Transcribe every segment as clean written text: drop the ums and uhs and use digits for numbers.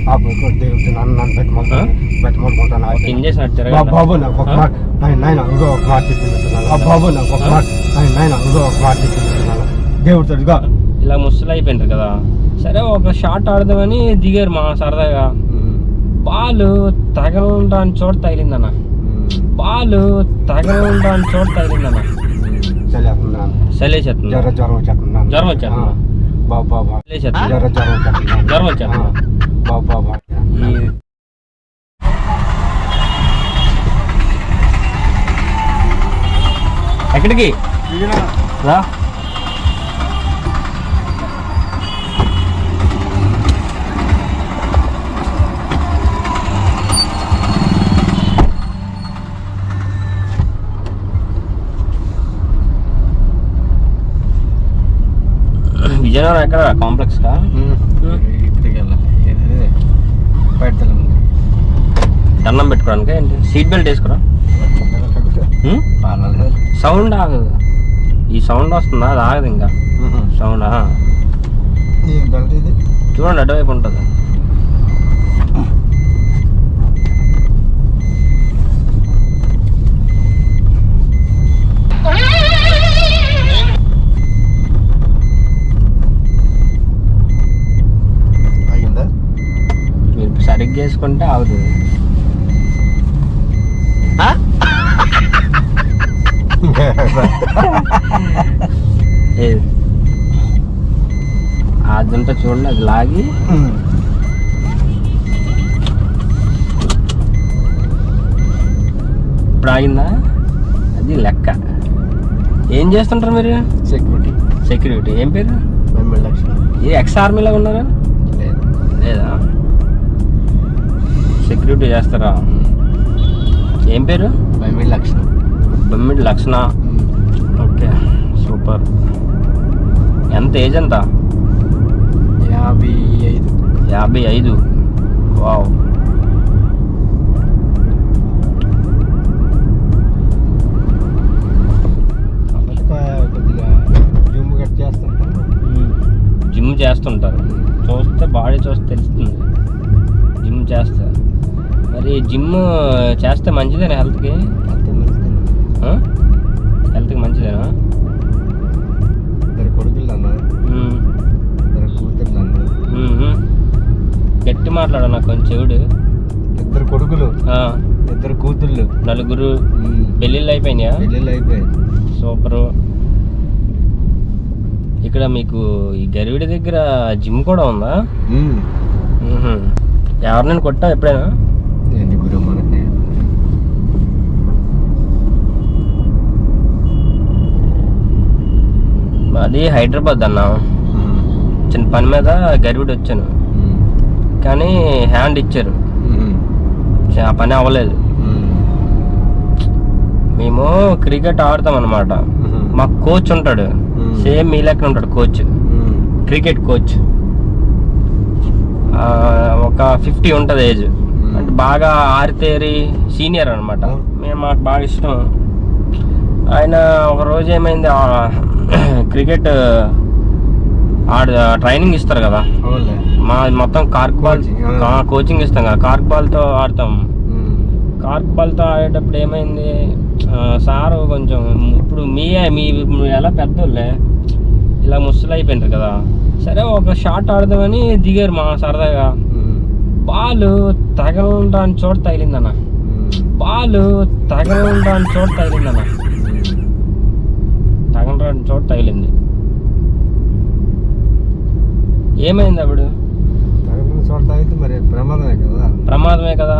దేవుడు నన్ను పెట్టమంటుకుంటాను బాబు నాకు ఒక మాట నాయన ఇంకో ఒక మాట చెప్పింది బాబు నాకు ఒక మాట నాయన ఇంకో ఒక మాట చెప్పింది దేవుడు తడిగా ఇలా ముసలు అయిపోయినారు కదా. సరే ఒక షాట్ ఆడదామని దిగారు మా సరదాగా. బాలు తగలడానికి చోట తగిలిందన్న. బాలు తగలడానికి చోట తగిలిందన్న. చలేసేస్తుంది. జ్వరం వచ్చేస్తున్నాను. జ్వరం వచ్చేస్తున్నా. జ్వరం వచ్చేస్తున్నా. ఎక్కడికి రా. విజయనగరం ఎక్కడ కాంప్లెక్స్ కా ఇక్కడికి వెళ్ళాలి. బయట దండం పెట్టుకోవడానికి ఏంటి? Seat belt వేసుకురా. సౌండ్ ఆగదు. ఈ సౌండ్ వస్తుందా? అది ఆగదు ఇంకా. సౌండా చూడండి, అటువైపు ఉంటుంది. మీరు సరిగ్గా వేసుకుంటే ఆగుతుంది. అది ఉంటే చూడండి, అది లాగి ఇప్పుడు ఆగిందా? అది లెక్క. ఏం చేస్తుంటారు మీరు? సెక్యూరిటీ. ఏం పేరు? ఏ ఎక్స్ ఆర్మీలో ఉన్నారా? లేదా? సెక్యూరిటీ చేస్తారా? ఏం పేరు? బొమ్మిడి లక్షణ. Okay, super. ఎంత ఏజ్ ఎంత? 55. వావ్. జిమ్ చేస్తుంటారు. చూస్తే బాడీ చూస్తే తెలుస్తుంది. జిమ్ చేస్తా. మరి జిమ్ చేస్తే మంచిదేనా హెల్త్కి? హెల్త్కి మంచిదేనా? గట్టి మాట్లాడు, నాకు కొంచెం చెవుడు. 2 కొడుకులు, 2 కూతుళ్ళు, 4 పెళ్ళిళ్ళు అయిపోయినాయా? సూపరు. ఇక్కడ మీకు ఈ గరివిడి దగ్గర జిమ్ కూడా ఉందా? ఎవరినైనా కొట్టా ఎప్పుడైనా? అది హైదరాబాద్ అన్న. చిన్న పని మీద గరివిడి వచ్చాను, కానీ హ్యాండ్ ఇచ్చారు. ఆ పని అవ్వలేదు. మేము క్రికెట్ ఆడతాం అన్నమాట. మాకు కోచ్ ఉంటాడు, సేమ్ మీ లెక్క ఉంటాడు కోచ్, క్రికెట్ కోచ్. ఒక 50 ఉంటుంది ఏజ్. అంటే బాగా ఆరితేరి సీనియర్ అనమాట. మాకు బాగా ఇష్టం. ఆయన ఒక రోజు ఏమైంది, క్రికెట్ ట్రైనింగ్ ఇస్తారు కదా, మా మొత్తం కార్క్ బాల్ కోచింగ్ ఇస్తాం కదా, కార్క్ బాల్తో ఆడతాం. కార్క్ బాల్తో ఆడేటప్పుడు ఏమైంది, సారు కొంచెం ఇప్పుడు మీ ఎలా పెద్దోళ్ళే ఇలా ముసలు అయిపోయినారు కదా. సరే ఒక షాట్ ఆడదామని దిగారు మా సరదాగా. బాలు తగలడానికి చోట తగిలిందన్న. బాలు తగలడానికి చోట తగిలిందన్న. తగలడానికి చోట తగిలింది. ఏమైంది అప్పుడు? ప్రమాదమే కదా.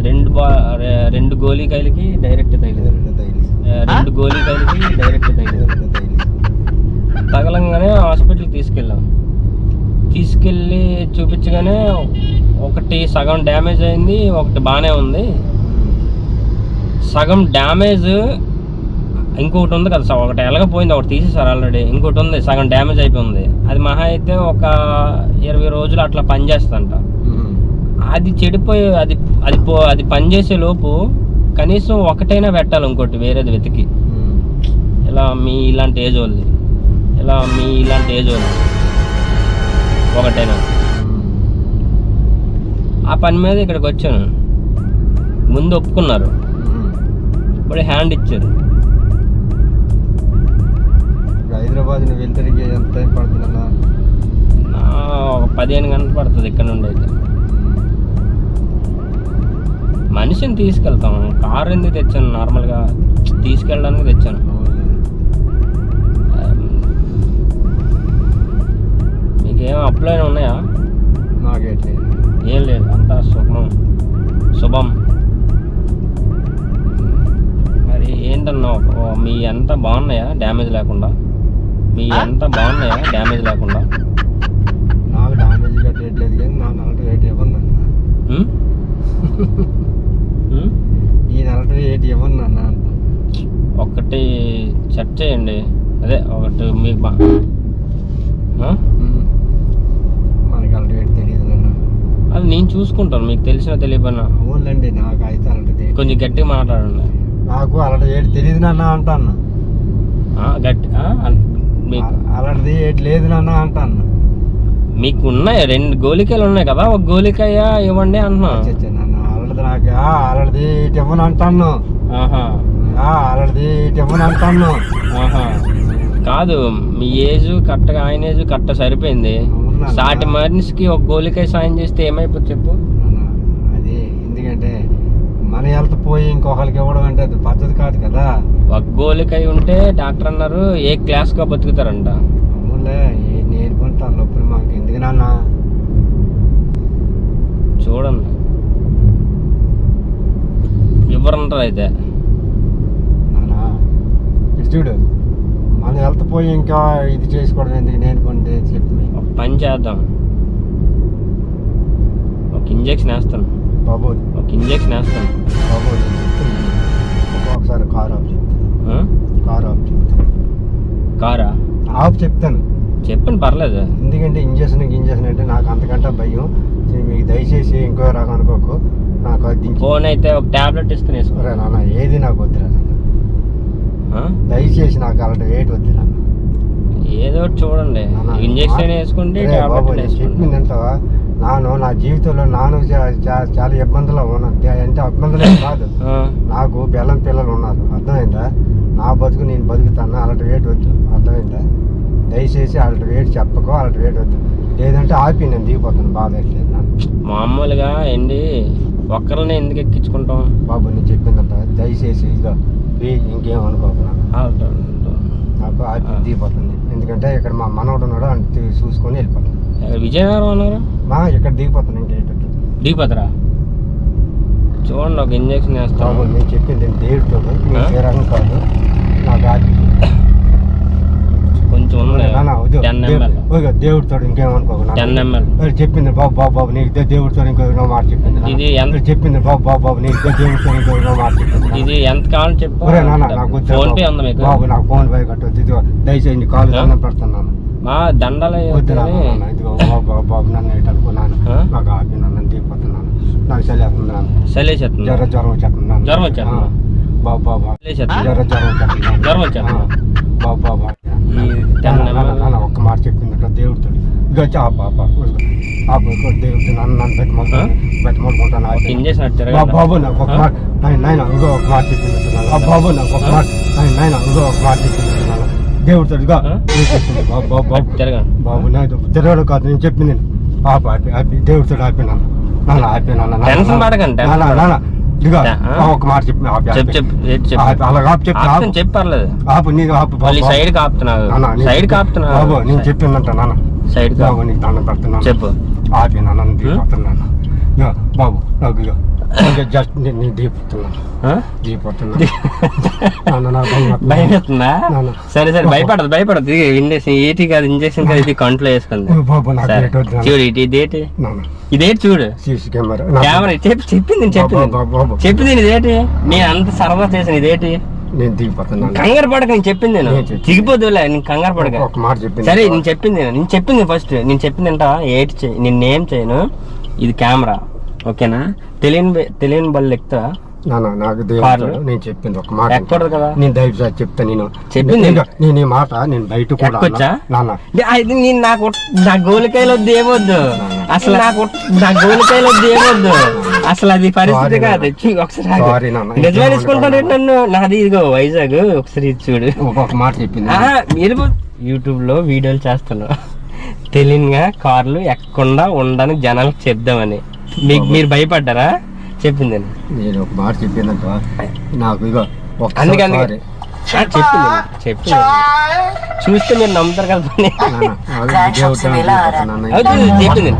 2 గోళీకాయలకి డైరెక్ట్ తగిలింది. 2 గోళీకాయలకి డైరెక్ట్ తగిలింది. తగలంగానే హాస్పిటల్కి తీసుకెళ్ళి చూపించగానే ఒకటి సగం డ్యామేజ్ అయింది, ఒకటి బాగానే ఉంది. సగం డ్యామేజ్ ఇంకొకటి ఉంది కదా, ఒకటి ఎలాగపోయింది, ఒకటి తీసేసారు ఆల్రెడీ. ఇంకోటి ఉంది సగం డ్యామేజ్ అయిపోయింది. అది మహా అయితే ఒక 20 రోజులు అట్లా పనిచేస్తుందంట. అది చెడిపోయి అది పనిచేసే లోపు కనీసం ఒకటైనా పెట్టాలి, ఇంకోటి వేరేది వెతికి. మీ ఇలాంటి ఏజ్ వాళ్ళు ఒకటైనా. ఆ పని మీద ఇక్కడికి వచ్చాను. ముందు ఒప్పుకున్నారు, ఇప్పుడు హ్యాండ్ ఇచ్చారు. హైదరాబాద్ నువ్వు వెళ్తానికి ఎంత టైం పడుతుందన్నా? ఒక 15 గంటలు పడుతుంది ఇక్కడ నుండి. అయితే మనిషిని తీసుకెళ్తాం, కారు ఎందుకు తెచ్చాను? నార్మల్గా తీసుకెళ్ళడానికి తెచ్చాను. మీకేం అప్లై ఉన్నాయా? నాకేట్లేదు, ఏం లేదు, అంతా శుభం. మరి ఏంటన్నా, మీ అంతా బాగున్నాయా డ్యామేజ్ లేకుండా? నాకు డ్యామేజ్ కట్టేయట్లేదు కానీ నా నలట రేట్ ఇవ్వను. ఈ నలట రేట్ ఇవ్వను అన్న. ఒకటి సెట్ చేయండి, అదే ఒకటి మీకు మనకి అలట రేట్ తెలియదు నాన్న. అది నేను చూసుకుంటాను, మీకు తెలిసినా తెలియపోయినా. అవునులేండి, నాకు అయితే అలట కొంచెం గట్టిగా మాట్లాడండి. నాకు అలట రేట్ తెలియదు నాన్న అంటాను. గట్టి అలాంటిది ఏంటి లేదు నాన్న అంటాను. మీకు ఉన్నాయి 2 గోలికాయలు ఉన్నాయి కదా, ఒక గోలికాయ ఇవ్వండి అంటున్నా. నాన్న అలాంటిది నాకు అలాంటిది ఇవ్వను అంటాను. అలాంటిది ఇవ్వను అంటాను. కాదు, మీ ఏజ్ కరెక్ట్గా, ఆయన ఏజ్ కరెక్ట్ సరిపోయింది. సాటి మనిషికి ఒక గోలికాయ సాయం చేస్తే ఏమైపోతుంది చెప్పు? అది ఎందుకంటే మన హెల్త్ పోయి ఇంకొకరికి ఇవ్వడం అంటే అది పద్ధతి కాదు కదా. ఒక గోలికాయ ఉంటే డాక్టర్ అన్నారు ఏ క్లాస్గా బతుకుతారంట. అవునులే, నేను కొంటాను లోపల మాకు ఎందుకు నాన్న. చూడండి, ఎవరంటారు అయితే నాన్న. ఇటు చూడు, మన హెల్త్ పోయి ఇంకా ఇది చేసుకోవడం ఎందుకు, నేను కొంటే చెప్పి ఒక పని చేద్దాం. ఒక ఇంజెక్షన్ వేస్తాను బాబు, బాబు ఒకసారి కార్ ఆఫ్ చెప్తాను. కారా ఆఫ్ చెప్తాను, చెప్పండి పర్లేదు. ఎందుకంటే ఇంజక్షన్ అంటే నాకు అంతకంటే భయం. మీకు దయచేసి ఇంకో రకం అనుకోకు. నాకు అది ఫోన్ అయితే ఒక టాబ్లెట్ ఇస్తాను, వేసుకోరా నాన్న. ఏది నాకు వద్దురా నాన్న, దయచేసి నాకు అలాంటి వెయిట్ వద్దు నాన్న. ఏదో ఒకటి చూడండి, ఇంజక్షన్ వేసుకుంటే చెప్పింది అంటావా? నా జీవితంలో చాలా ఇబ్బందులు ఉన్నాను. అంటే ఇబ్బందులే కాదు, నాకు బెల్లం పిల్లలు ఉన్నారు, అర్థమైందా? నా బతుకు నేను బతుకుతాను. అలాంటి వెయిట్ వద్దు, అర్థమైందా? దయచేసి అలాంటి వెయిట్ చెప్పకో, అలాంటి వెయిట్ వద్దు. లేదంటే ఆపి నేను దిగిపోతాను, బాధ ఎట్లేదు నాకు. మామూలుగా ఏంటి ఒక్కరిని ఎందుకు ఎక్కించుకుంటాం బాబు? నేను చెప్పిందంట, దయచేసి ఇక ఇంకేం అనుకోకు. నాకు ఆపి దిగిపోతుంది, ఎందుకంటే ఇక్కడ మా మనవడు ఉన్నాడు, అంటే చూసుకొని వెళ్ళిపోతాను. విజయనగరం అన్నారు, ఇక్కడ దిగిపోతాను. ఇంకేటట్టు దిగిపోతారా? చూడండి, ఒక ఇంజక్షన్ వేస్తాను. నేను చెప్పింది దేవుడితో రకం కాదు. నాకు కొంచెం దేవుడితో ఇంకేమనుకోకు. 10 ml చెప్పింది బాబు నీకు దేవుడితో ఇంకో మాట చెప్పింది. ఇది ఎంత చెప్పింది బాబు నీకు దేవుడితో ఇంకో మాట చెప్పింది. ఇది ఎంత కావాలని చెప్పు. నాకు ఫోన్ పే ఉందా మీకు? బాబు నాకు ఫోన్ పే కట్టొద్దు. ఇదిగో దయచేసి కాలు దండం పెడుతున్నాను. మా దండలు ఇదిగో బాబు నన్ను అనుకున్నాను. నాకు ఆపి నన్ను దిగిపోతున్నాను. నాకు చలి వేస్తున్నాను, జ్వరం వచ్చేస్తున్నాను. బాబు ఒక్క మాట చెప్పింది దేవుడితో. ఇక దేవుడితో నన్ను పెట్టమంటాను. బాబు నాకు ఒక మాట నాయన ఇంకో ఒక మాట చెప్పింది. బాబు నాకు ఒక మాట నాయన ఇంకో ఒక మాట చెప్పింది. దేవుడితో బాబు నాకు తిరగడు కాదు, నేను చెప్పింది ఆపి దేవుడితో ఆపినాను. నాన్న ఆపినాను. ఇదిగో ఒక మాట చెప్పి అలాగా చెప్పర్లేదు. ఆపు నీకు ఆపు సైడ్ కాపుతున్నావు. బాబు నేను చెప్పిందంట నాన్న. సైడ్ బాబు నీకు దండం పెడుతున్నాను, చెప్పు. ఆపి నాన్న దిగిపోతున్నాను. బాబు నాకు జస్ట్ నేను దిగిపోతున్నాను. భయపడుతుందా? సరే భయపడదు. ఏటి కాదు, ఇంజక్షన్ కాదు, ఇది కంట్లో వేసుకుంది. చూడు ఇదేటి చూడు కెమెరా. చెప్పింది ఇదేటి, నేను అంత సరదా చేసాను. ఇదేటి నేను దిగిపోతున్నాను. కంగారు పడక, నేను చెప్పింది నేను దిగిపోదులే, నేను కంగారు పడక. సరే నేను చెప్పింది ఫస్ట్ నేను చెప్పింది అంట. నిన్నేం చేయను, ఇది కెమెరా ఓకేనా? తెలియని బళ్ళు ఎక్కుతా, నాన్న నాకు కార్లు? దేవుడు నేను చెప్పింది ఒక మాట ఎక్కకూడదు కదా నేను దయచేసి చెప్తా నేను చెప్పింది. నేను ఈ మాట నేను బయట కూడా ఎక్కొచ్చా? నాన్న అది నేను నాకు నా గోలికాయలో దేవద్దు అసలు నాకు నా గోలికాయలో దేవద్దు అసలు అది పరిస్థితి Sorry కాదు ఒకసారి ఆగు. Sorry నాన్న. నిజమే తీసుకుంటాను నన్ను నాది ఇదిగో వైజాగ్ ఒకసారి ఇది చూడు ఒక మాట చెప్పింది మీరు యూట్యూబ్ లో వీడియోలు చేస్తాను తెలియనిగా కార్లు ఎక్కకుండా ఉండడానికి జనాలకు చెప్దామని మీరు భయపడ్డారా చెప్పింది నేను ఒక మాట చెప్పిందంట నాకు ఇగో అందుకే చెప్పింది చూస్తే మీరు నమ్ముతారు కదా పని. అవుతుంది, చెప్పింది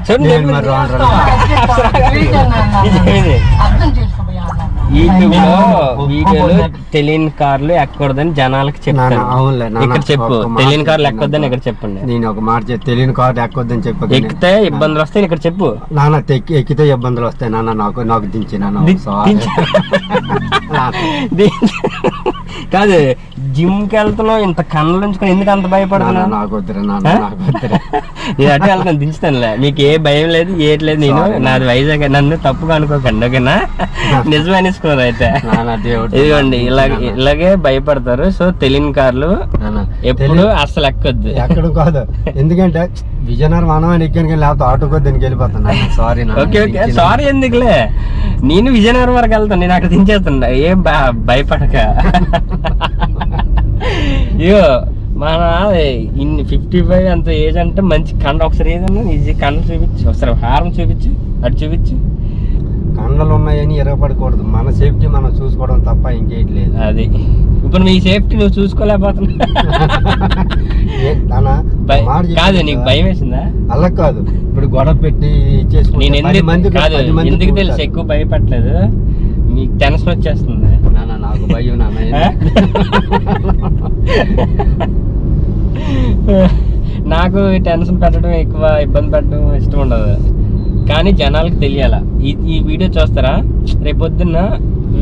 చూడండి యూట్యూబ్ లో వీడియోలు తెలియని కార్లు ఎక్కకూడదని జనాలకు చెప్తాను ఇక్కడ చెప్పు తెలియని కార్లు ఎక్కొద్దని ఇక్కడ చెప్పండి నేను ఒక మాట తెలియని కారు ఎక్కొద్దని చెప్పు ఎక్కితే ఇబ్బందులు వస్తాయి ఇక్కడ చెప్పు నాన్న ఎక్కితే ఇబ్బందులు వస్తాయి నాన్న నాకు దించి నాన్న కాదు జిమ్ కి వెళ్తున్నావు ఇంత కళ్ళ ఉంచుకొని ఎందుకు అంత భయపడుతున్నావు నాకు వద్దురా నాన్న నాకు వద్దురా నేను అటే వెళ్తాను దించుతానులే మీకు ఏ భయం లేదు ఏట్లేదు నేను నాది వైజాగ్ నన్ను తప్పుగా అనుకోకండి ఓకేనా నిజమే అనేసుకోరు అయితే ఇదిగోండి ఇలాగే భయపడతారు సో తెలియని కార్లు ఎప్పుడు అసలు ఎక్కొద్దు ఎక్కడ కాదు ఎందుకంటే విజయనగరం మనమని ఎక్కాను కానీ లేకపోతే ఆటోకో దానికి వెళ్ళిపోతాను సారీ ఓకే ఓకే సారీ ఎందుకులే నేను విజయనగరం వరకు వెళ్తాను నేను అక్కడ దించేస్తుండ ఏం భయపడక అయ్యో మన 55 అంత ఏజ్ అంటే మంచి కండ ఒకసారి ఏదన్నా ఈజీ కండ చూపించు ఒకసారి హారం చూపించు అటు చూపించు కండలు ఉన్నాయని ఎరగపడకూడదు మన సేఫ్టీ మనం చూసుకోవడం తప్ప ఇంకేయట్లేదు అది ఇప్పుడు నీ సేఫ్టీ నువ్వు చూసుకోలేకపోతున్నా కాదు నీకు భయం వేసిందా అలా కాదు ఇప్పుడు గొడవ పెట్టి నేను ఎందుకు తెలుసు ఎక్కువ భయపడలేదు మీకు టెన్షన్ వచ్చేస్తుంది నాకు భయం నాకు టెన్షన్ పెట్టడం ఎక్కువ ఇబ్బంది పెట్టడం ఇష్టం ఉండదు కానీ జనాలకు తెలియాలా ఈ వీడియో చూస్తారా రేపొద్దున్న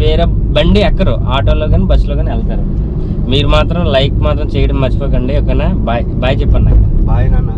వేరే బండి ఎక్కరు ఆటోలో కానీ బస్సులో కానీ వెళ్తారు మీరు మాత్రం లైక్ మాత్రం చేయడం మర్చిపోకండి ఓకేనా బాయ్ చెప్పండి బాయ్ నాన్న